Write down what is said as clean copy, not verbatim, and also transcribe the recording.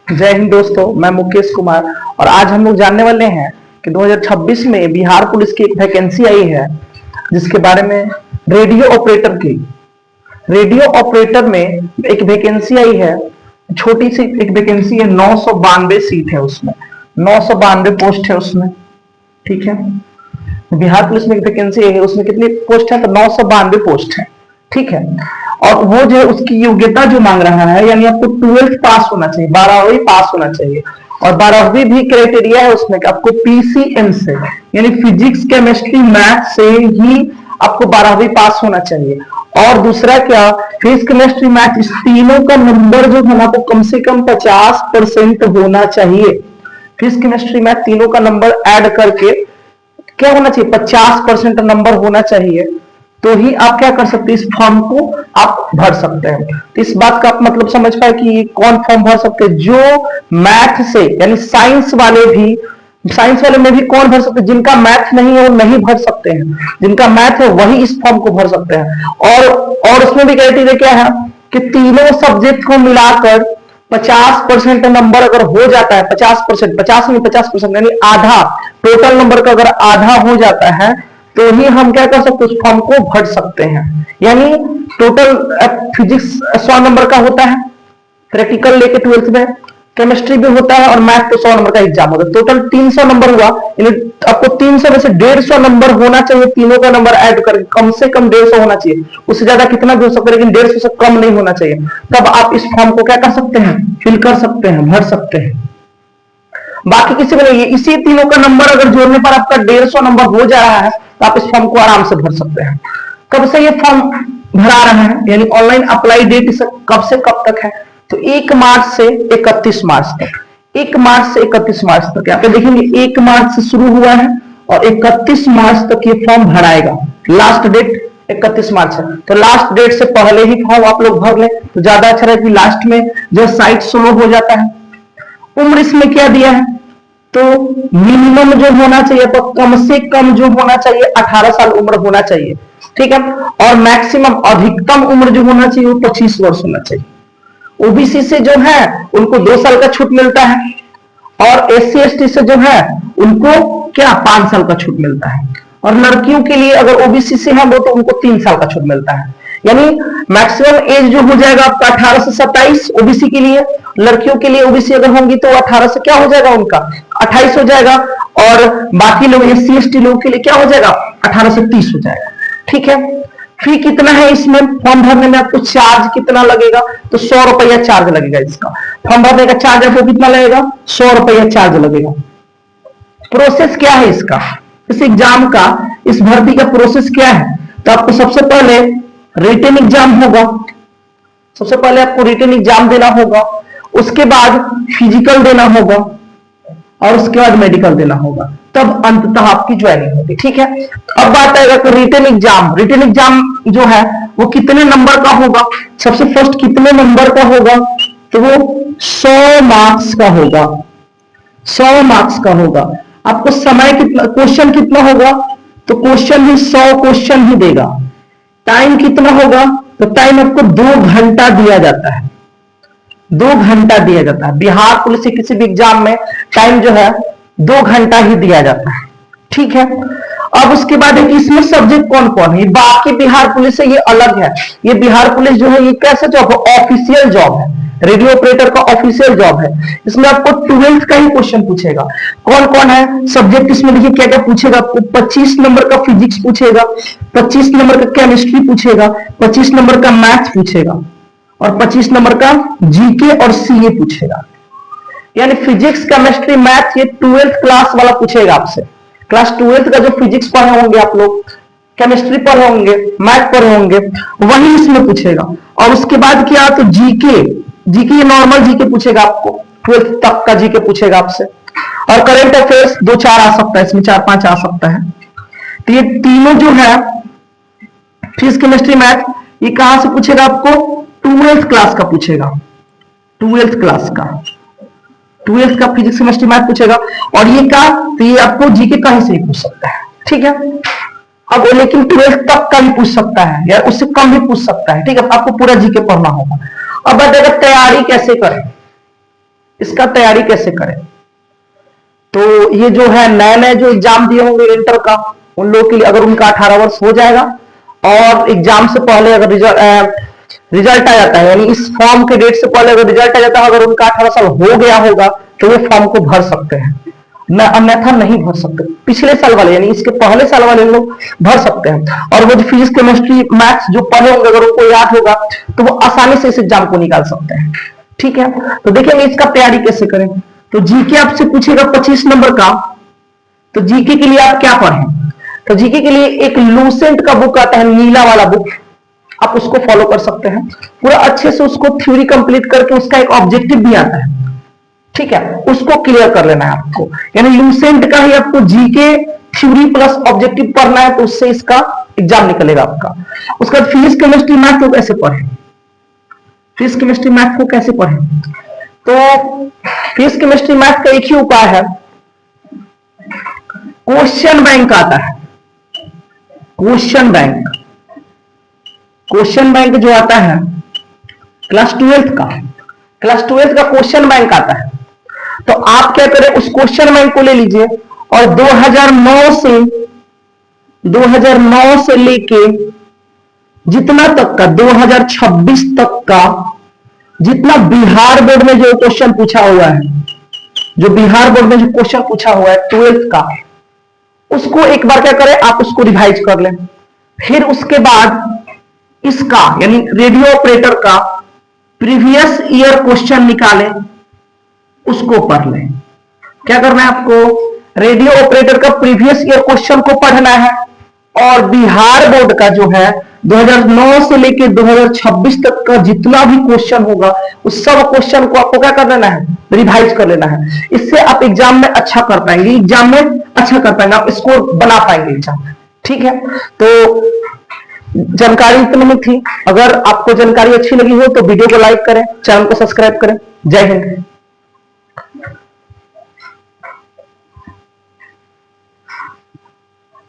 जय हिंद दोस्तों, मैं मुकेश कुमार और आज हम लोग जानने वाले हैं कि 2026 में बिहार पुलिस की एक वैकेंसी आई है जिसके बारे में रेडियो ऑपरेटर में एक वैकेंसी आई है। छोटी सी एक वैकेंसी है, 992 सीट है उसमें, 992 पोस्ट है उसमें। ठीक है, बिहार पुलिस में एक वैकेंसी है, उसमें कितनी पोस्ट है? तो 992 पोस्ट है। ठीक है, और वो जो है उसकी योग्यता जो मांग रहा है, यानी आपको 12th पास होना चाहिए, 12वीं पास होना चाहिए। और 12वीं भी क्राइटेरिया है उसमें कि आपको पीसीएम से, यानी फिजिक्स केमिस्ट्री मैथ से ही आपको 12वीं पास होना चाहिए। और दूसरा क्या, फिजिक्स केमिस्ट्री मैथ इस तीनों का नंबर जो है ना, तो कम से कम 50% होना चाहिए। फिजिक्स केमिस्ट्री मैथ तीनों का नंबर ऐड करके क्या होना चाहिए? 50% नंबर होना चाहिए, तो ही आप क्या कर सकते हैं, इस फॉर्म को आप भर सकते हैं। तो इस बात का आप मतलब समझ पाए कि ये कौन फॉर्म भर सकते हैं? जो मैथ से, यानी साइंस वाले में भी कौन भर सकते हैं? जिनका मैथ नहीं है वो नहीं भर सकते हैं, जिनका मैथ है वही इस फॉर्म को भर सकते हैं। और उसमें भी क्राइटेरिया क्या है कि तीनों सब्जेक्ट को मिलाकर 50% नंबर अगर हो जाता है, 50%, 50 नहीं 50%, यानी आधा टोटल नंबर का अगर आधा हो जाता है तो ही हम क्या कर सकते हैं, उस फॉर्म को भर सकते हैं। यानी टोटल फिजिक्स 100 नंबर का होता है प्रैक्टिकल लेके 12th में, केमिस्ट्री भी होता है और मैथ तो 100 नंबर का एग्जाम होता है। टोटल 300 नंबर हुआ, यानी आपको 300 में से 150 नंबर होना चाहिए, तीनों का नंबर ऐड करके कम से कम 150 होना चाहिए। उससे ज्यादा कितना भी हो सकता है, लेकिन 150 से कम नहीं होना चाहिए। तब आप इस फॉर्म को क्या कर सकते हैं, फिल कर सकते हैं, भर सकते हैं। बाकी किसी को नहीं, इसी तीनों का नंबर अगर जोड़ने पर आपका 150 नंबर हो जा रहा है तो आप इस फॉर्म को आराम से भर सकते हैं। कब से ये फॉर्म भरा रहे हैं, यानी ऑनलाइन अप्लाई डेट कब से कब तक है? तो 1 मार्च से 31 मार्च तक, 1 मार्च से 31 मार्च तक। यहाँ पे देखेंगे 1 मार्च से शुरू हुआ है और 31 मार्च तक ये फॉर्म भराएगा। लास्ट डेट 31 मार्च है, तो लास्ट डेट से पहले ही फॉर्म आप लोग भर लें तो ज्यादा अच्छा रहेगा, लास्ट में जो साइट स्लो हो जाता है। उम्र इसमें क्या दिया है, तो मिनिमम जो होना चाहिए तो कम से कम जो होना चाहिए 18 साल उम्र होना चाहिए। ठीक है, और मैक्सिमम अधिकतम उम्र जो होना चाहिए वो 25 वर्ष होना चाहिए। ओबीसी से जो है उनको 2 साल का छूट मिलता है, और एससी एसटी से जो है उनको क्या 5 साल का छूट मिलता है। और लड़कियों के लिए अगर ओबीसी से है वो तो उनको 3 साल का छूट मिलता है। यानी मैक्सिमम एज जो हो जाएगा आपका 18 से 27 ओबीसी के लिए, लड़कियों के लिए ओबीसी अगर होंगी तो 18 से क्या हो जाएगा, उनका 28 हो जाएगा, और बाकी लोग एससी एसटी लोगों के लिए क्या हो जाएगा, 18 से 30 हो जाएगा। ठीक है, फी कितना है इसमें फॉर्म भरने में, आपको चार्ज कितना लगेगा? तो 100 रुपया चार्ज लगेगा। इसका फॉर्म भरने का चार्ज आपको कितना लगेगा? 100 रुपया चार्ज लगेगा। प्रोसेस क्या है इसका, इस एग्जाम का, इस भर्ती का प्रोसेस क्या है? तो आपको सबसे पहले रिटन एग्जाम होगा, सबसे पहले आपको रिटन एग्जाम देना होगा, उसके बाद फिजिकल देना होगा, और उसके बाद मेडिकल देना होगा, तब अंततः आपकी ज्वाइनिंग होगी। ठीक है, अब बात आएगा कि रिटन एग्जाम जो है वो कितने नंबर का होगा? सबसे फर्स्ट कितने नंबर का होगा? तो वो 100 मार्क्स का होगा, 100 मार्क्स का होगा। आपको समय कितना, क्वेश्चन कितना होगा? तो क्वेश्चन भी 100 क्वेश्चन ही देगा। टाइम कितना होगा? तो टाइम आपको 2 घंटा दिया जाता है, 2 घंटा दिया जाता है। बिहार पुलिस से किसी भी एग्जाम में टाइम जो है 2 घंटा ही दिया जाता है। ठीक है, अब उसके बाद एक इसमें सब्जेक्ट कौन कौन है, बाकी बिहार पुलिस से ये अलग है। ये बिहार पुलिस जो है ये कैसे जॉब है, ऑफिशियल जॉब है, रेडियो ऑपरेटर का ऑफिशियल जॉब है। इसमें आपको 12th का ही क्वेश्चन पूछेगा। कौन कौन है सब्जेक्ट इसमें, देखिए क्या क्या पूछेगा आपको। 25 नंबर का फिजिक्स पूछेगा, 25 नंबर का केमिस्ट्री पूछेगा, 25 नंबर का मैथ पूछेगा, और 25 नंबर का जीके और सीए पूछेगा। यानी फिजिक्स केमिस्ट्री मैथ ये 12th क्लास वाला पूछेगा आपसे। क्लास 12th का जो फिजिक्स पढ़े होंगे आप लोग, केमिस्ट्री पढ़े होंगे, मैथ पढ़े होंगे, वही इसमें पूछेगा। और उसके बाद क्या, तो जीके ये नॉर्मल जीके पूछेगा आपको, 12th तक का जीके पूछेगा आपसे। और करंट अफेयर्स 2-4 आ सकता है, इसमें 4-5 आ सकता है। तो ये तीनों जो है फिजिक्स केमिस्ट्री मैथ, ये कहां से पूछेगा आपको? 12th क्लास का पूछेगा, 12th क्लास का, 12th का फिजिक्स केमिस्ट्री मैथ पूछेगा। और ये का, तो ये आपको जीके कहीं से ही पूछ सकता है। ठीक है, अब लेकिन 12th तक का भी पूछ सकता है या उससे कम भी पूछ सकता है। ठीक है, आपको पूरा जीके पढ़ना होगा। अब बताएगा तैयारी कैसे करें, इसका तैयारी कैसे करें? तो ये जो है नए नए जो एग्जाम दिए होंगे इंटर का, उन लोगों के लिए अगर उनका 18 वर्ष हो जाएगा और एग्जाम से पहले अगर रिजल्ट आ जाता है, यानी इस फॉर्म के डेट से पहले अगर रिजल्ट आ जाता है, अगर उनका 18 साल हो गया होगा तो ये फॉर्म को भर सकते हैं, अन्यथा नहीं भर सकते। पिछले साल वाले यानी इसके पहले साल वाले लोग भर सकते हैं। और वो जो फिजिक्स केमिस्ट्री मैथ्स जो पढ़े होंगे अगर उनको याद होगा तो वो आसानी से इस एग्जाम को निकाल सकते हैं। ठीक है, तो देखेंगे इसका तैयारी कैसे करें। तो जीके आपसे पूछेगा 25 नंबर का, तो जीके के लिए आप क्या पढ़ें? तो जीके के लिए एक लूसेंट का बुक आता है, नीला वाला बुक, आप उसको फॉलो कर सकते हैं। पूरा अच्छे से उसको थ्योरी कंप्लीट करके उसका एक ऑब्जेक्टिव भी आता है, ठीक है, उसको क्लियर कर लेना है आपको। यानी लूसेंट का ही आपको जीके थ्योरी प्लस ऑब्जेक्टिव पढ़ना है, तो उससे इसका एग्जाम निकलेगा आपका। उसके बाद फिजिक्स केमिस्ट्री मैथ को कैसे पढ़ें? फिजिक्स केमिस्ट्री मैथ को कैसे पढ़ें? तो फिजिक्स केमिस्ट्री मैथ का एक ही उपाय है, क्वेश्चन बैंक आता है। क्वेश्चन बैंक, क्वेश्चन बैंक जो आता है क्लास 12th का, क्लास 12th का क्वेश्चन बैंक आता है। तो आप क्या करें, उस क्वेश्चन बैंक को ले लीजिए और 2009 से लेके जितना तक का 2026 तक का जितना बिहार बोर्ड में जो क्वेश्चन पूछा हुआ है, जो बिहार बोर्ड में जो क्वेश्चन पूछा हुआ है 12th का, उसको एक बार क्या करें, आप उसको रिवाइज कर लें। फिर उसके बाद इसका यानी रेडियो ऑपरेटर का प्रीवियस ईयर क्वेश्चन निकालें, उसको पढ़ लें। क्या करना है आपको, रेडियो ऑपरेटर का प्रीवियस ईयर क्वेश्चन को पढ़ना है और बिहार बोर्ड का जो है 2009 से लेकर 2026 तक का जितना भी क्वेश्चन होगा उस सब क्वेश्चन को आपको क्या कर लेना है, रिवाइज कर लेना है। इससे आप एग्जाम में अच्छा कर पाएंगे, एग्जाम में अच्छा कर पाएंगे, आप स्कोर बना पाएंगे एग्जाम में। ठीक है, तो जानकारी इतनी ही थी। अगर आपको जानकारी अच्छी लगी हो तो वीडियो को लाइक करें, चैनल को सब्सक्राइब करें। जय हिंद।